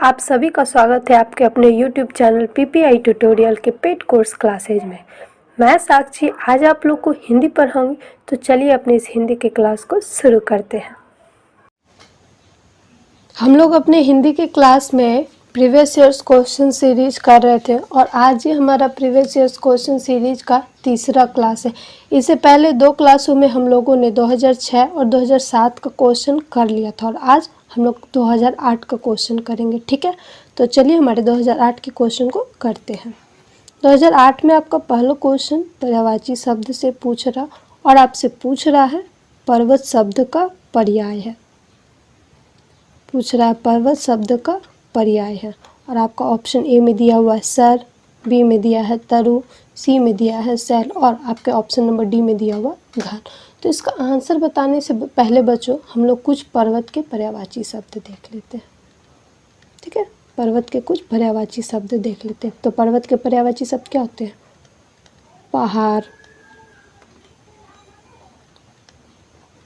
आप सभी का स्वागत है आपके अपने YouTube चैनल PPI ट्यूटोरियल के पेड कोर्स क्लासेज में। मैं साक्षी आज आप लोग को हिंदी पढ़ाऊंगी, तो चलिए अपने इस हिंदी के क्लास को शुरू करते हैं। हम लोग अपने हिंदी के क्लास में प्रीवियस ईयर्स क्वेश्चन सीरीज कर रहे थे और आज ही हमारा प्रीवियस ईयर्स क्वेश्चन सीरीज का तीसरा क्लास है। इससे पहले दो क्लासों में हम लोगों ने 2006 और 2007 का क्वेश्चन कर लिया था और आज हम लोग 2008 का क्वेश्चन करेंगे। ठीक है, तो चलिए हमारे 2008 के क्वेश्चन को करते हैं। 2008 में आपका पहला क्वेश्चन पर्यायवाची शब्द से पूछ रहा और आपसे पूछ रहा है पर्वत शब्द का पर्याय है। पूछ रहा है पर्वत शब्द का पर्याय है और आपका ऑप्शन ए में दिया हुआ है सर, बी में दिया है तरु, सी में दिया है सैल और आपके ऑप्शन नंबर डी में दिया हुआ घन। तो इसका आंसर बताने से पहले बच्चों हम लोग कुछ पर्वत के पर्यायवाची शब्द देख लेते हैं। ठीक है, पर्वत के कुछ पर्यायवाची शब्द देख लेते हैं। तो पर्वत के पर्यायवाची शब्द क्या होते हैं? पहाड़,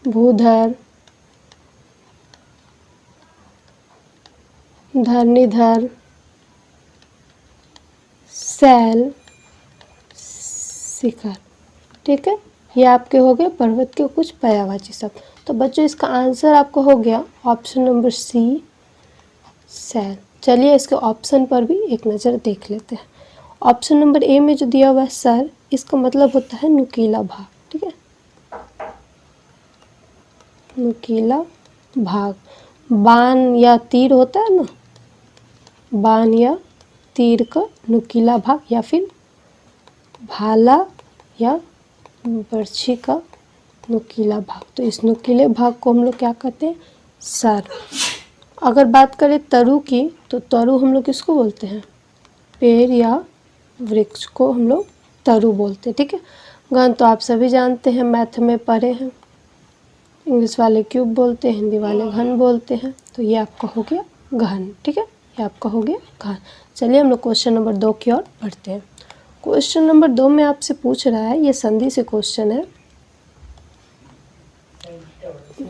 भूधर, धरणीधर, सैल, शिखर। ठीक है, ये आपके हो गए पर्वत के कुछ पर्यायवाची शब्द। तो बच्चों इसका आंसर आपका हो गया ऑप्शन नंबर सी सैल। चलिए इसके ऑप्शन पर भी एक नज़र देख लेते हैं। ऑप्शन नंबर ए में जो दिया हुआ है सर, इसका मतलब होता है नुकीला भाग। ठीक है, नुकीला भाग। बाण या तीर होता है ना, बाण या तीर का नुकीला भाग या फिर भाला या बर्छी का नुकीला भाग। तो इस नुकीले भाग को हम लोग क्या कहते हैं? सर। अगर बात करें तरु की, तो तरु हम लोग किसको बोलते हैं? पेड़ या वृक्ष को हम लोग तरु बोलते हैं। ठीक है, घन तो आप सभी जानते हैं, मैथ में पढ़े हैं। इंग्लिश वाले क्यूब बोलते हैं, हिंदी वाले घन बोलते हैं। तो ये आपका हो गया घन। ठीक है, ये आपका हो गया घन। चलिए हम लोग क्वेश्चन नंबर 2 की ओर बढ़ते हैं। क्वेश्चन नंबर 2 में आपसे पूछ रहा है, ये संधि से क्वेश्चन है।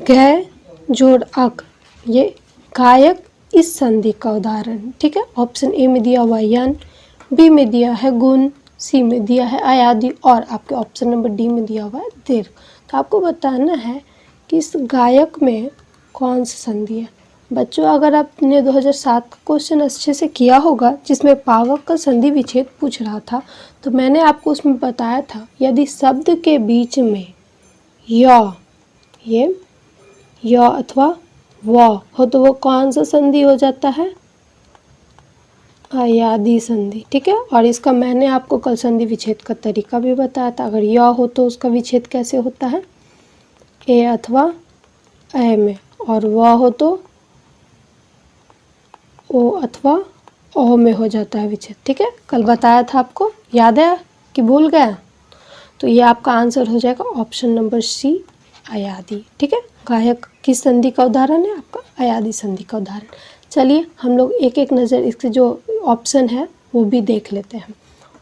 गै जोड़ अक, ये गायक इस संधि का उदाहरण। ठीक है, ऑप्शन ए में दिया हुआ यन, बी में दिया है गुण, सी में दिया है अयादि और आपके ऑप्शन नंबर डी में दिया हुआ है दीर्घ। तो आपको बताना है कि इस गायक में कौन सी संधि है। बच्चों अगर आपने 2007 का क्वेश्चन अच्छे से किया होगा, जिसमें पावक का संधि विच्छेद पूछ रहा था, तो मैंने आपको उसमें बताया था यदि शब्द के बीच में य अथवा व हो तो वो कौन सा संधि हो जाता है? अयादि संधि। ठीक है, और इसका मैंने आपको कल संधि विच्छेद का तरीका भी बताया था। अगर य हो तो उसका विच्छेद कैसे होता है? ए अथवा ए में, और व हो तो ओ अथवा ओ में हो जाता है विच्छेद। ठीक है, कल बताया था आपको, याद है कि भूल गया? तो ये आपका आंसर हो जाएगा ऑप्शन नंबर सी अयादि। ठीक है, गायक किस संधि का उदाहरण है? आपका अयादि संधि का उदाहरण। चलिए हम लोग एक एक नज़र इसके जो ऑप्शन है वो भी देख लेते हैं।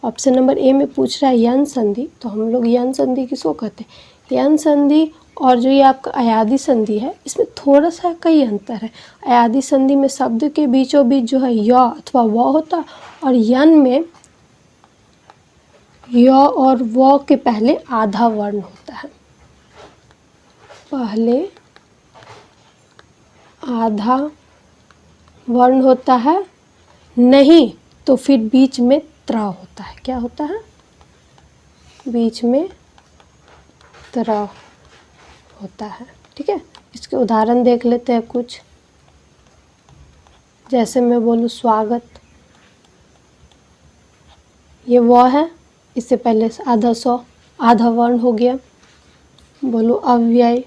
ऑप्शन नंबर ए में पूछ रहा है यन संधि, तो हम लोग यन संधि किसको कहते हैं? यन संधि और जो ये आपका अयादि संधि है, इसमें थोड़ा सा कई अंतर है। अयादि संधि में शब्द के बीचों बीच जो है य अथवा व होता है, और यन में य और व के पहले आधा वर्ण होता है। पहले आधा वर्ण होता है, नहीं तो फिर बीच में त्र होता है। क्या होता है? बीच में त्र होता है। ठीक है, इसके उदाहरण देख लेते हैं कुछ। जैसे मैं बोलूँ स्वागत, ये वो है, इससे पहले आधा वर्ण हो गया। बोलूँ अव्यय,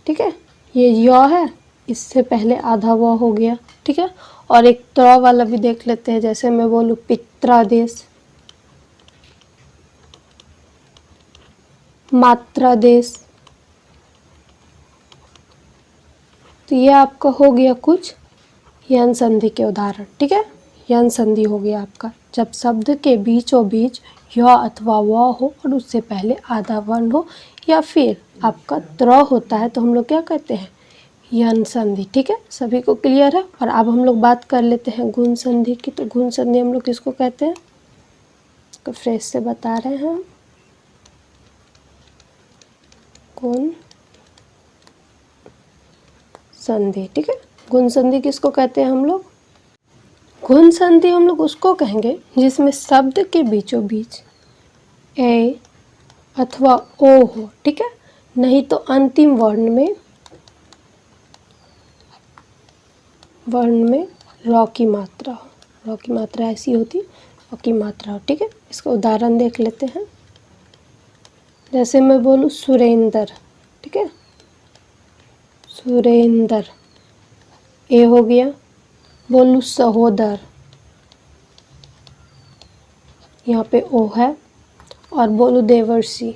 ठीक है, ये य है, इससे पहले आधा व हो गया। ठीक है, और एक त्र वाला भी देख लेते हैं। जैसे मैं बोलूँ पित्रादेश, मात्रादेश, तो ये आपका हो गया कुछ यन संधि के उदाहरण। ठीक है, यन संधि हो गया आपका जब शब्द के बीचों बीच य अथवा व हो और उससे पहले आधा वर्ण हो या फिर आपका त्र होता है, तो हम लोग क्या कहते हैं? यन संधि। ठीक है, सभी को क्लियर है। और अब हम लोग बात कर लेते हैं गुण संधि की। तो गुण संधि हम लोग किसको कहते हैं, तो फ्रेश से बता रहे हैं, गुण संधि। ठीक है, गुण संधि किसको कहते हैं हम लोग, गुण संधि हम लोग उसको कहेंगे जिसमें शब्द के बीचों बीच ए अथवा ओ हो। ठीक है, नहीं तो अंतिम वर्ण में र की मात्रा हो। र की मात्रा ऐसी होती, र की मात्रा हो। ठीक है, इसका उदाहरण देख लेते हैं। जैसे मैं बोलूँ सुरेंद्र, ठीक है, सुरेंद्र, ए हो गया। बोलूँ सहोदर, यहाँ पे ओ है। और बोलूँ देवर्षि,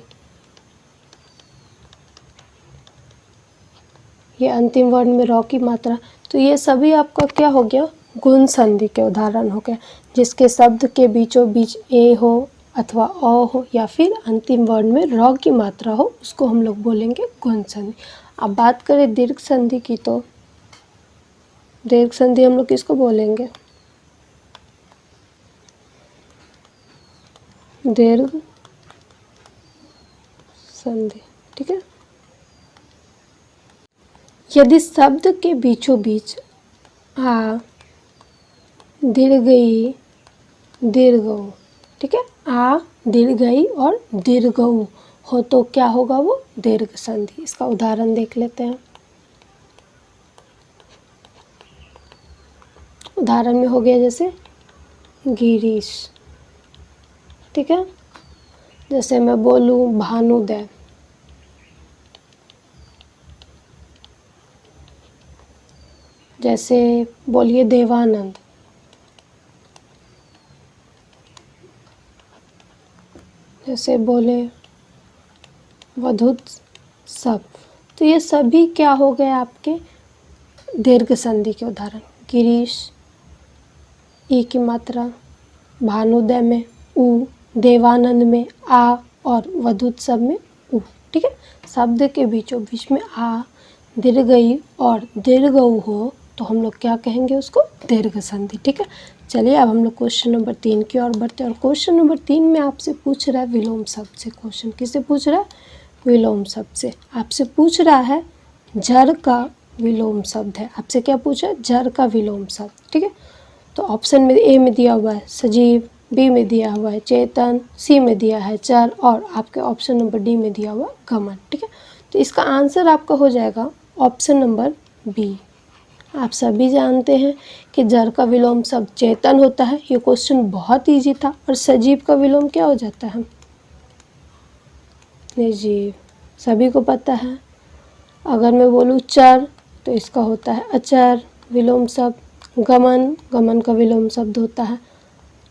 ये अंतिम वर्ण में र की मात्रा। तो ये सभी आपका क्या हो गया, गुण संधि के उदाहरण हो गए, जिसके शब्द के बीचों बीच ए हो अथवा अ हो या फिर अंतिम वर्ण में र की मात्रा हो, उसको हम लोग बोलेंगे गुण संधि। अब बात करें दीर्घ संधि की, तो दीर्घ संधि हम लोग किसको बोलेंगे, दीर्घ संधि। ठीक है, यदि शब्द के बीचों बीच आ दीर्घई दीर्घऊ, ठीक है, आ दीर्घई और दीर्घऊ हो तो क्या होगा, वो दीर्घ संधि। इसका उदाहरण देख लेते हैं। उदाहरण में हो गया जैसे गिरीश, ठीक है। जैसे मैं बोलूँ भानुदय, जैसे बोलिए देवानंद, जैसे बोले वधुत सब। तो ये सभी क्या हो गए आपके दीर्घ संधि के उदाहरण। गिरीश ई की मात्रा, भानुदय में उ, देवानंद में आ और वधुत्सव में उ। ठीक है, शब्द के बीचों बीच में आ दीर्घई और दीर्घऊ हो तो हम लोग क्या कहेंगे, उसको दीर्घ संधि। ठीक है, चलिए अब हम लोग क्वेश्चन नंबर 3 की ओर बढ़ते हैं। और क्वेश्चन नंबर 3 में आपसे पूछ रहा है विलोम शब्द से क्वेश्चन। किससे पूछ रहा है, विलोम शब्द से। आपसे पूछ रहा है जर का विलोम शब्द है। आपसे क्या पूछा है, जर का विलोम शब्द। ठीक है, तो ऑप्शन में ए में दिया हुआ है सजीव, बी में दिया हुआ है चेतन, सी में दिया है चर और आपके ऑप्शन नंबर डी में दिया हुआ गमन। ठीक है, तो इसका आंसर आपका हो जाएगा ऑप्शन नंबर बी। आप सभी जानते हैं कि जर का विलोम शब्द चेतन होता है। ये क्वेश्चन बहुत इजी था। और सजीव का विलोम क्या हो जाता है, निर्जीव, सभी को पता है। अगर मैं बोलूँ चर तो इसका होता है अचर विलोम शब्द। गमन, गमन का विलोम शब्द होता है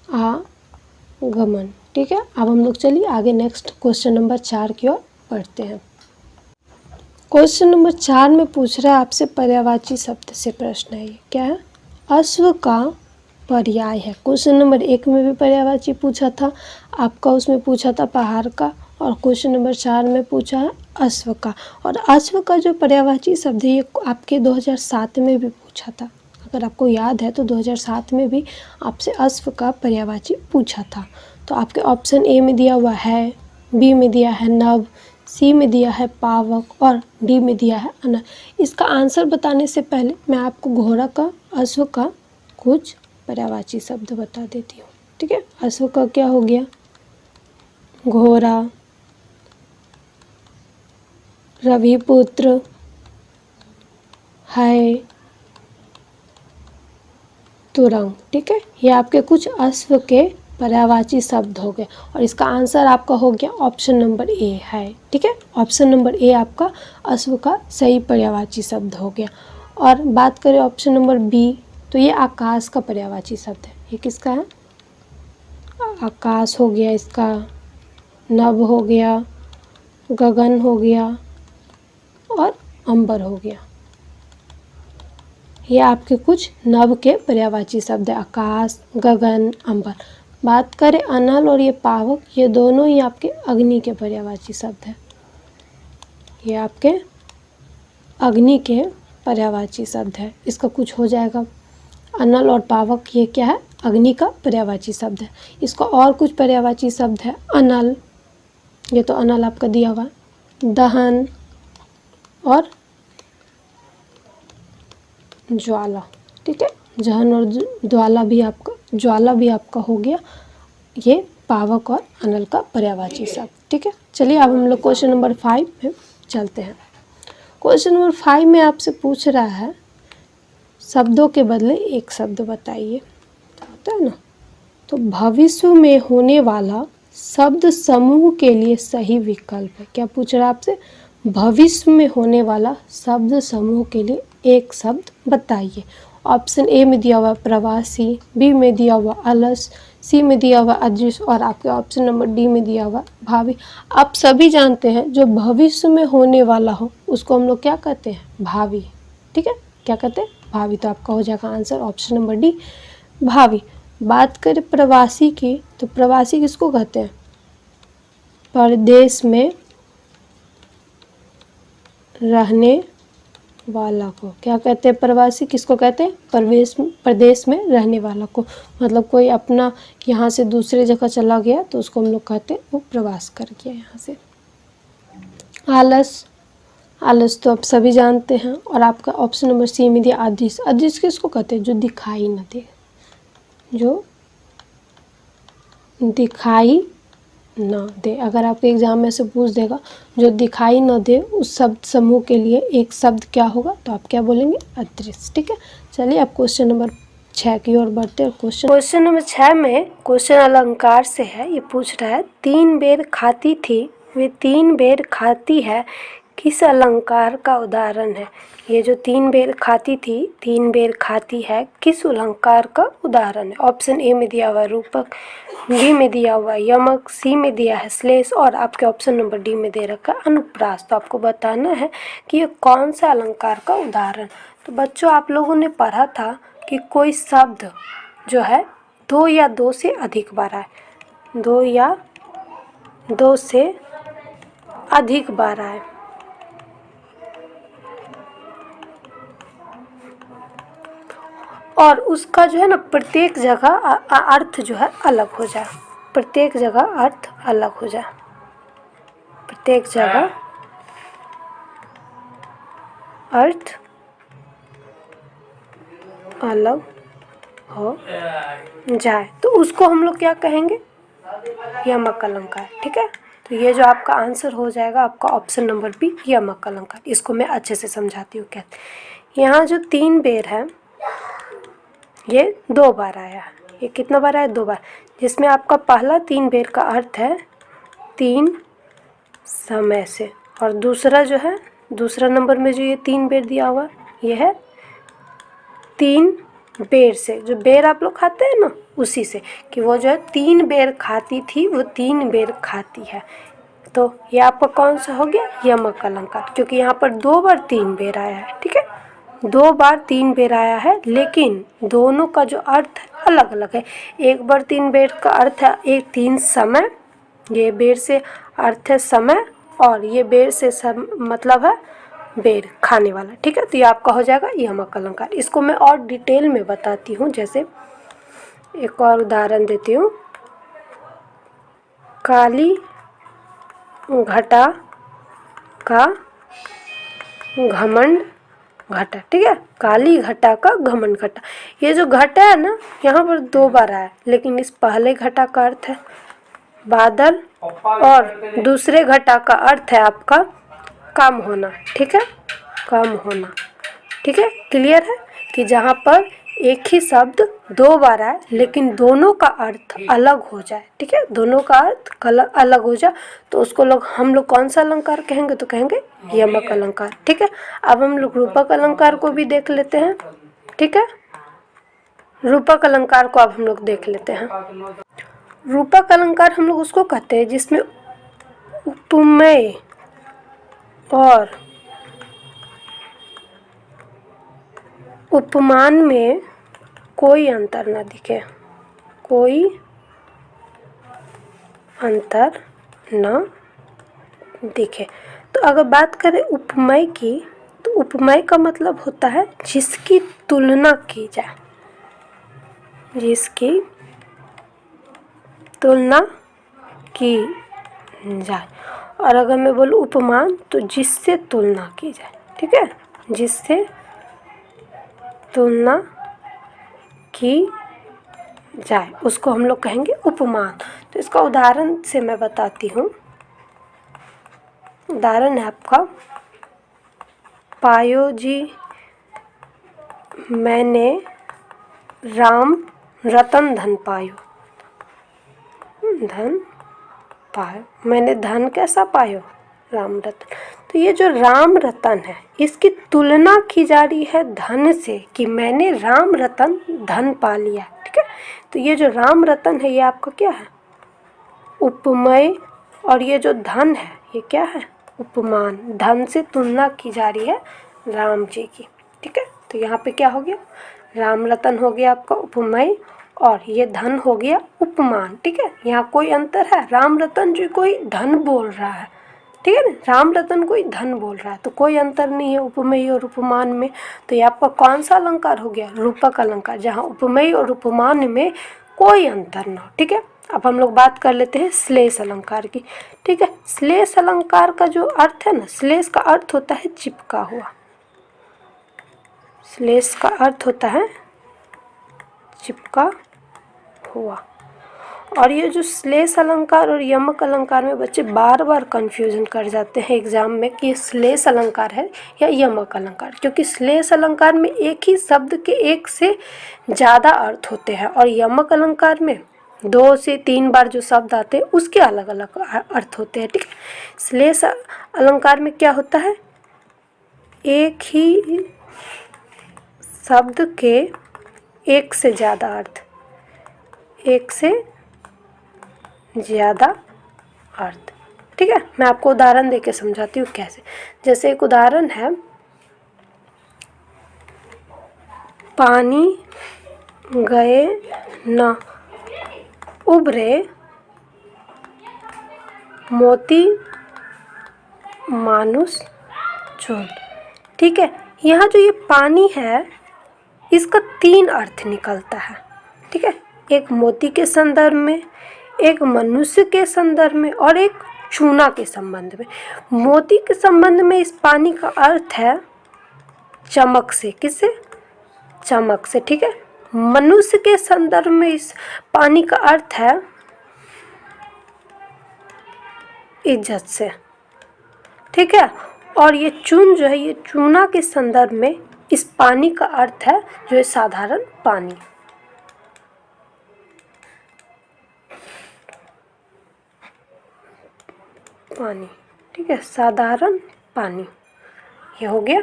आगमन। ठीक है, अब हम लोग चलिए आगे नेक्स्ट क्वेश्चन नंबर 4 की ओर बढ़ते हैं। क्वेश्चन नंबर 4 में पूछ रहा है आपसे पर्यायवाची शब्द से प्रश्न है। ये क्या है, अश्व का पर्याय है। क्वेश्चन नंबर 1 में भी पर्यायवाची पूछा था आपका, उसमें पूछा था पहाड़ का। और क्वेश्चन नंबर 4 में पूछा है अश्व का। और अश्व का जो पर्यायवाची शब्द है ये आपके 2007 में भी पूछा था। अगर आपको याद है तो 2007 में भी आपसे अश्व का पर्यायवाची पूछा था। तो आपके ऑप्शन ए में दिया हुआ है, बी में दिया है नव, सी में दिया है पावक और डी में दिया है अनर। इसका आंसर बताने से पहले मैं आपको घोड़ा का, अश्व का कुछ पर्यायवाची शब्द बता देती हूँ। ठीक है, अश्व का क्या हो गया, घोड़ा, रविपुत्र, है, तुरंग। ठीक है, ये आपके कुछ अश्व के पर्यायवाची शब्द हो गए। और इसका आंसर आपका हो गया ऑप्शन नंबर ए है। ठीक है, ऑप्शन नंबर ए आपका अश्व का सही पर्यायवाची शब्द हो गया। और बात करें ऑप्शन नंबर बी, तो ये आकाश का पर्यायवाची शब्द है। ये किसका है, आकाश हो गया इसका, नभ हो गया, गगन हो गया और अंबर हो गया। ये आपके कुछ नभ के पर्यायवाची शब्द है, आकाश, गगन, अंबर। बात करें अनल और ये पावक, ये दोनों ही आपके अग्नि के पर्यायवाची शब्द है। ये आपके अग्नि के पर्यायवाची शब्द है। इसका कुछ हो जाएगा। अनल और पावक, ये क्या है? अग्नि का पर्यायवाची शब्द है। इसका और कुछ पर्यायवाची शब्द है। अनल, ये तो अनल आपका दिया हुआ है। दहन और ज्वाला, ठीक है। दहन और ज्वाला भी आपका हो गया। ये पावक और अनल का पर्यायवाची शब्द, ठीक है। चलिए अब हम लोग क्वेश्चन नंबर 5 में चलते हैं। क्वेश्चन नंबर 5 में आपसे पूछ रहा है शब्दों के बदले एक शब्द बताइए, होता है ना। तो भविष्य में होने वाला शब्द समूह के लिए सही विकल्प है। क्या पूछ रहा है आपसे? भविष्य में होने वाला शब्द समूह के लिए एक शब्द बताइए। ऑप्शन ए में दिया हुआ प्रवासी, बी में दिया हुआ अलस, सी में दिया हुआ अदृश्य और आपके ऑप्शन नंबर डी में दिया हुआ भावी। आप सभी जानते हैं जो भविष्य में होने वाला हो उसको हम लोग क्या कहते हैं? भावी, ठीक है। क्या कहते हैं? भावी। तो आपका हो जाएगा आंसर ऑप्शन नंबर डी, भावी। बात करें प्रवासी की, तो प्रवासी किसको कहते हैं? परदेश में रहने वाला को क्या कहते हैं? प्रवासी किसको कहते हैं? प्रदेश में रहने वाला को। मतलब कोई अपना यहाँ से दूसरे जगह चला गया तो उसको हम लोग कहते हैं वो प्रवास कर गया यहाँ से। आलस, आलस तो आप सभी जानते हैं। और आपका ऑप्शन नंबर सी में दिया अदृश्य। अदृश्य किसको कहते हैं? जो दिखाई न दे, जो दिखाई न दे। अगर आपके एग्जाम में से पूछ देगा जो दिखाई न दे, उस शब्द समूह के लिए एक शब्द क्या होगा? तो आप क्या बोलेंगे? अदृश्य, ठीक है। चलिए अब क्वेश्चन नंबर 6 की ओर बढ़ते हैं। क्वेश्चन नंबर 6 में क्वेश्चन अलंकार से है। ये पूछ रहा है 3 बेर खाती थी वे 3 बेर खाती है, किस अलंकार का उदाहरण है? ये जो 3 बेर खाती थी, 3 बेर खाती है, किस अलंकार का उदाहरण है? ऑप्शन ए में दिया हुआ रूपक, बी में दिया हुआ यमक, सी में दिया है श्लेष और आपके ऑप्शन नंबर डी में दे रखा है अनुप्रास। तो आपको बताना है कि ये कौन सा अलंकार का उदाहरण। तो बच्चों आप लोगों ने पढ़ा था कि कोई शब्द जो है 2 या 2 से अधिक बार आए, 2 या 2 से अधिक बार आए, और उसका जो है ना प्रत्येक जगह अर्थ जो है अलग हो जाए। प्रत्येक जगह अर्थ अलग हो जाए, प्रत्येक जगह अर्थ अलग हो जाए, तो उसको हम लोग क्या कहेंगे? यमक अलंकार, ठीक है। तो ये जो आपका आंसर हो जाएगा आपका ऑप्शन नंबर बी, यमक अलंकार। इसको मैं अच्छे से समझाती हूँ। क्या यहाँ जो 3 बेर है ये 2 बार आया है। ये कितना बार आया? 2 बार। जिसमें आपका पहला 3 बेर का अर्थ है 3 समय से, और दूसरा जो है, दूसरा नंबर में जो ये 3 बेर दिया हुआ ये है 3 बेर से। जो बेर आप लोग खाते हैं ना, उसी से, कि वो जो है 3 बेर खाती थी वो 3 बेर खाती है। तो ये आपका कौन सा हो गया? यमक अलंकार, क्योंकि यहाँ पर 2 बार 3 बेर आया है, ठीक है। 2 बार 3 बेर आया है, लेकिन दोनों का जो अर्थ है अलग अलग है। एक बार 3 बेर का अर्थ है एक 3 समय, ये बेर से अर्थ है समय, और ये बेर से मतलब है बेर, खाने वाला, ठीक है। तो ये आपका हो जाएगा यमक अलंकार। इसको मैं और डिटेल में बताती हूँ। जैसे एक और उदाहरण देती हूँ। काली घटा का घमंड घटा, ठीक है। काली घटा का घमंड घटा। ये जो घटा है ना, यहाँ पर 2 बार आया, लेकिन इस पहले घटा का अर्थ है बादल, और दूसरे घटा का अर्थ है आपका कम होना, ठीक है। कम होना, ठीक है। क्लियर है कि जहाँ पर एक ही शब्द 2 बार आए लेकिन दोनों का अर्थ अलग हो जाए, ठीक है। दोनों का अर्थ अलग हो जाए तो उसको हम लोग कौन सा अलंकार कहेंगे? तो कहेंगे यमक अलंकार, ठीक है। अब हम लोग रूपक अलंकार को भी देख लेते हैं, ठीक है। रूपक अलंकार को अब हम लोग देख लेते हैं। रूपक अलंकार हम लोग उसको कहते हैं जिसमें उपमेय और उपमान में कोई अंतर न दिखे, कोई अंतर न दिखे। तो अगर बात करें उपमेय की, तो उपमेय का मतलब होता है जिसकी तुलना की जाए, जिसकी तुलना की जाए। और अगर मैं बोलूँ उपमान तो जिससे तुलना की जाए, ठीक है, जिससे तुलना की जाए उसको हम लोग कहेंगे उपमान। तो इसका उदाहरण से मैं बताती हूँ। उदाहरण है आपका, पायो जी मैंने राम रतन धन पायो। धन पायो, मैंने धन कैसा पायो? राम रतन। तो ये जो राम रतन है इसकी तुलना की जा रही है धन से, कि मैंने राम रतन धन पा लिया, ठीक है। तो ये जो राम रतन है ये आपका क्या है? उपमेय। और ये जो धन है ये क्या है? उपमान। धन से तुलना की जा रही है राम जी की, ठीक है। तो यहाँ पे क्या हो गया? राम रतन हो गया आपका उपमेय और ये धन हो गया उपमान, ठीक है। यहाँ कोई अंतर है? राम रतन जी कोई धन बोल रहा है, ठीक है ना, राम रतन कोई धन बोल रहा है, तो कोई अंतर नहीं है उपमेय और उपमान में। तो ये आपका कौन सा अलंकार हो गया? रूपक अलंकार, जहाँ उपमेय और उपमान में कोई अंतर ना हो, ठीक है। अब हम लोग बात कर लेते हैं श्लेष अलंकार की, ठीक है। श्लेष अलंकार का जो अर्थ है ना, श्लेष का अर्थ होता है चिपका हुआ। श्लेष का अर्थ होता है चिपका हुआ। और ये जो श्लेष अलंकार और यमक अलंकार में बच्चे बार बार कंफ्यूजन कर जाते हैं एग्जाम में कि ये श्लेष अलंकार है या यमक अलंकार, क्योंकि श्लेष अलंकार में एक ही शब्द के एक से ज़्यादा अर्थ होते हैं और यमक अलंकार में 2 से 3 बार जो शब्द आते हैं उसके अलग अलग अर्थ होते हैं, ठीक है। श्लेष अलंकार में क्या होता है? एक ही शब्द के एक से ज़्यादा अर्थ, एक से ज़्यादा अर्थ, ठीक है। मैं आपको उदाहरण देके समझाती हूँ कैसे। जैसे एक उदाहरण है, पानी गए न उभरे मोती मानुष चून, ठीक है। यहाँ जो ये पानी है इसका 3 अर्थ निकलता है, ठीक है। एक मोती के संदर्भ में, एक मनुष्य के संदर्भ में और एक चूना के संबंध में। मोती के संबंध में इस पानी का अर्थ है चमक से, किससे? चमक से, ठीक है। मनुष्य के संदर्भ में इस पानी का अर्थ है इज्जत से, ठीक है। और ये चून जो है, ये चूना के संदर्भ में इस पानी का अर्थ है जो है साधारण पानी। पानी, ठीक है, साधारण पानी, ये हो गया।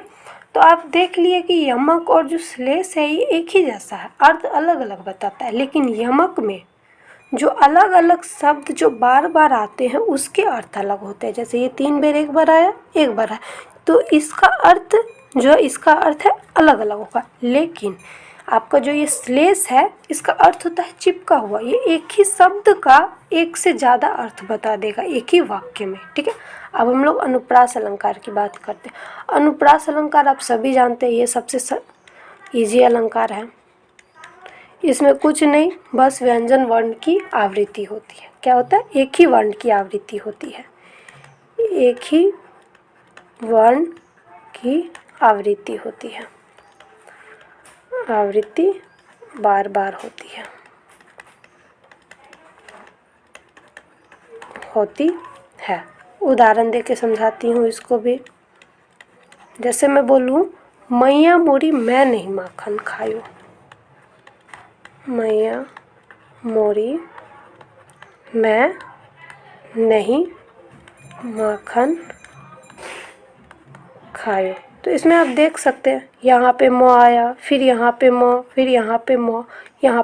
तो आप देख लिए कि यमक और जो श्लेष है ये एक ही जैसा है, अर्थ अलग अलग बताता है, लेकिन यमक में जो अलग अलग शब्द जो बार बार आते हैं उसके अर्थ अलग होते हैं। जैसे ये 3 बार एक बार आया, एक बार आया, तो इसका अर्थ जो इसका अर्थ है अलग अलग होगा। लेकिन आपका जो ये श्लेष है इसका अर्थ होता है चिपका हुआ। ये एक ही शब्द का एक से ज़्यादा अर्थ बता देगा एक ही वाक्य में, ठीक है। अब हम लोग अनुप्रास अलंकार की बात करते हैं। अनुप्रास अलंकार आप सभी जानते हैं, ये सबसे ईजी अलंकार है। इसमें कुछ नहीं, बस व्यंजन वर्ण की आवृत्ति होती है। क्या होता है? एक ही वर्ण की आवृत्ति होती है, एक ही वर्ण की आवृत्ति होती है, आवृत्ति बार बार होती है। उदाहरण देके समझाती हूँ इसको भी। जैसे मैं बोलूँ, मैया मोरी मैं नहीं माखन खायो। मैया मोरी मैं नहीं माखन खायो। तो इसमें आप देख सकते हैं यहाँ पे म आया, फिर यहाँ पे म, फिर यहाँ पे म, यहाँ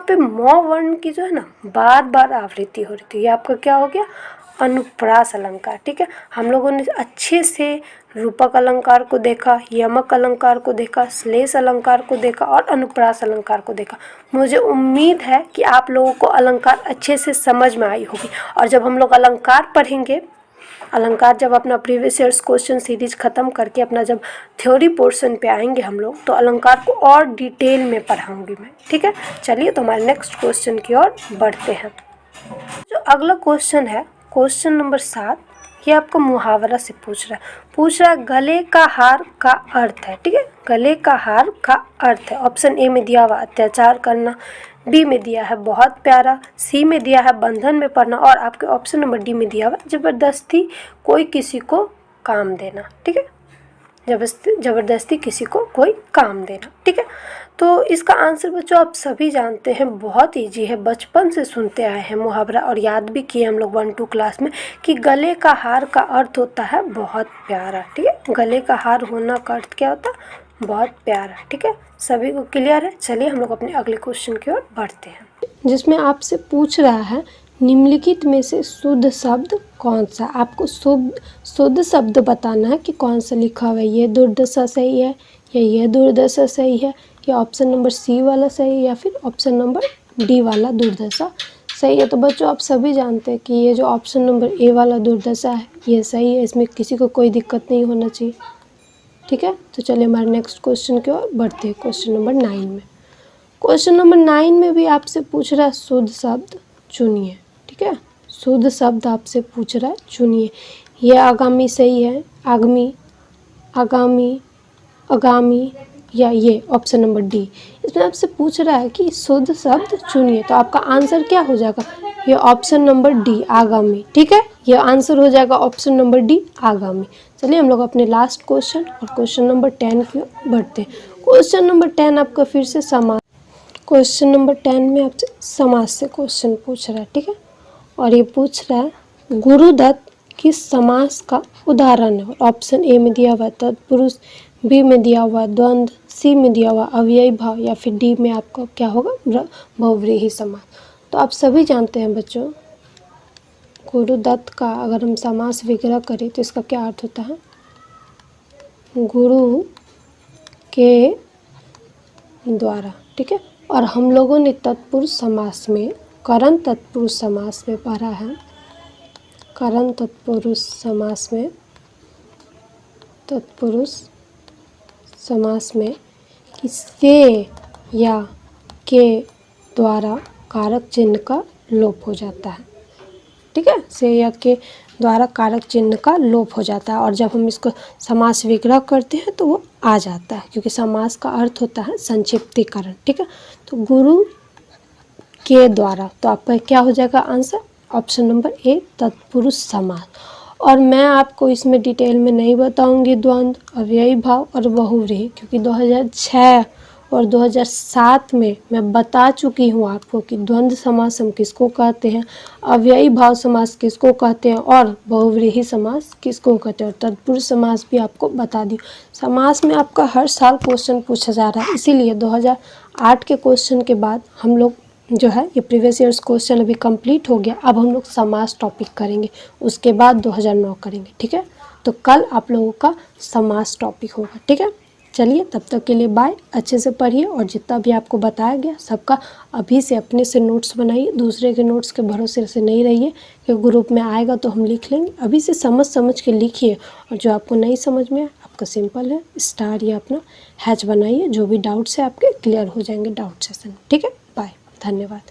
पे म वर्ण की जो है ना बार बार आवृत्ति हो रही थी। ये आपका क्या हो गया? अनुप्रास अलंकार, ठीक है। हम लोगों ने अच्छे से रूपक अलंकार को देखा, यमक अलंकार को देखा, श्लेष अलंकार को देखा और अनुप्रास अलंकार को देखा। मुझे उम्मीद है कि आप लोगों को अलंकार अच्छे से समझ में आई होगी। और जब हम लोग अलंकार पढ़ेंगे अलंकार जब अपना प्रीवियस ईयर्स क्वेश्चन सीरीज ख़त्म करके अपना जब थ्योरी पोर्शन पे आएंगे हम लोग, तो अलंकार को और डिटेल में पढ़ाऊंगी मैं, ठीक है। चलिए तो हमारे नेक्स्ट क्वेश्चन की ओर बढ़ते हैं। जो अगला क्वेश्चन है, क्वेश्चन नंबर 7, ये आपको मुहावरा से पूछ रहा है गले का हार का अर्थ है, ठीक है। गले का हार का अर्थ है, ऑप्शन ए में दिया हुआ अत्याचार करना, बी में दिया है बहुत प्यारा, सी में दिया है बंधन में पड़ना, और आपके ऑप्शन नंबर डी में दिया हुआ जबरदस्ती कोई किसी को काम देना, ठीक है। जबरदस्ती किसी को कोई काम देना, ठीक है। तो इसका आंसर बच्चों आप सभी जानते हैं, बहुत ईजी है, बचपन से सुनते आए हैं मुहावरा और याद भी किए हम लोग 1-2 क्लास में कि गले का हार का अर्थ होता है बहुत प्यारा, ठीक है। गले का हार होना का अर्थ क्या होता है? बहुत प्यारा, ठीक है। सभी को क्लियर है? चलिए हम लोग अपने अगले क्वेश्चन की ओर बढ़ते हैं, जिसमें आपसे पूछ रहा है निम्नलिखित में से शुद्ध शब्द कौन सा। आपको शुद्ध शब्द बताना है कि कौन सा लिखा हुआ है, ये दुर्दशा सही है या ये दुर्दशा सही है, या ऑप्शन नंबर सी वाला सही है या फिर ऑप्शन नंबर डी वाला दुर्दशा सही है। तो बच्चों आप सभी जानते हैं कि ये जो ऑप्शन नंबर ए वाला दुर्दशा है ये सही है, इसमें किसी को कोई दिक्कत नहीं होना चाहिए, ठीक है। तो चलिए हमारे नेक्स्ट क्वेश्चन की ओर बढ़ते हैं, क्वेश्चन नंबर 9 में। क्वेश्चन नंबर 9 में भी आपसे पूछ रहा है शुद्ध शब्द चुनिए, ठीक है। शुद्ध शब्द आपसे पूछ रहा है चुनिए। ये आगामी सही है, आगमी, आगामी, आगामी, या ये ऑप्शन नंबर डी। इसमें आपसे पूछ रहा है कि शुद्ध शब्द चुनिए, तो आपका आंसर क्या हो जाएगा? ये ऑप्शन नंबर डी आगामी, ठीक है। ये आंसर हो जाएगा ऑप्शन नंबर डी आगामी। चलिए हम लोग अपने लास्ट क्वेश्चन और क्वेश्चन नंबर 10 की ओर बढ़ते हैं। क्वेश्चन नंबर 10 आपका फिर से समास, क्वेश्चन नंबर 10 में आपसे समास से क्वेश्चन पूछ रहा है, ठीक है। और ये पूछ रहा है गुरुदत्त किस समास का उदाहरण है। ऑप्शन ए में दिया हुआ है तत्पुरुष, बी में दिया हुआ है द्वंद्व, सी में दिया हुआ अव्ययी भाव, या फिर डी में आपका क्या होगा? बहुव्रीहि समास। तो आप सभी जानते हैं बच्चों, गुरुदत्त का अगर हम समास विग्रह करें तो इसका क्या अर्थ होता है? गुरु के द्वारा, ठीक है। और हम लोगों ने तत्पुरुष समास में, करण तत्पुरुष समास में पढ़ा है, करण तत्पुरुष समास में, तत्पुरुष समास में कि से या के द्वारा कारक चिन्ह का लोप हो जाता है, ठीक है। से या के द्वारा कारक चिन्ह का लोप हो जाता है, और जब हम इसको समास विग्रह करते हैं तो वो आ जाता है, क्योंकि समास का अर्थ होता है संक्षिप्तीकरण, ठीक है। तो गुरु के द्वारा, तो आपका क्या हो जाएगा आंसर? ऑप्शन नंबर ए तत्पुरुष समास। और मैं आपको इसमें डिटेल में नहीं बताऊंगी द्वंद्व, अव्ययी भाव और बहुव्रीहि, क्योंकि 2006 और 2007 में मैं बता चुकी हूँ आपको कि द्वंद्व समास हम किसको कहते हैं, अव्ययी भाव समास किसको कहते हैं, और बहुव्रीहि समास किसको कहते हैं, और तत्पुरुष समास भी आपको बता दी। समास में आपका हर साल क्वेश्चन पूछा जा रहा है, इसीलिए 2008 के क्वेश्चन के बाद हम लोग जो है ये प्रीवियस ईयर्स क्वेश्चन अभी कंप्लीट हो गया। अब हम लोग समास टॉपिक करेंगे, उसके बाद 2009 करेंगे, ठीक है। तो कल आप लोगों का समास टॉपिक होगा, ठीक है। चलिए तब तक के लिए बाय, अच्छे से पढ़िए, और जितना भी आपको बताया गया सबका अभी से अपने से नोट्स बनाइए, दूसरे के नोट्स के भरोसे से नहीं रहिए कि ग्रुप में आएगा तो हम लिख लेंगे। अभी से समझ के लिखिए, और जो आपको नहीं समझ में आए आपका सिंपल है स्टार या अपना हैच बनाइए, जो भी डाउट्स है आपके क्लियर हो जाएंगे डाउट सेशन, ठीक है। बाय, धन्यवाद।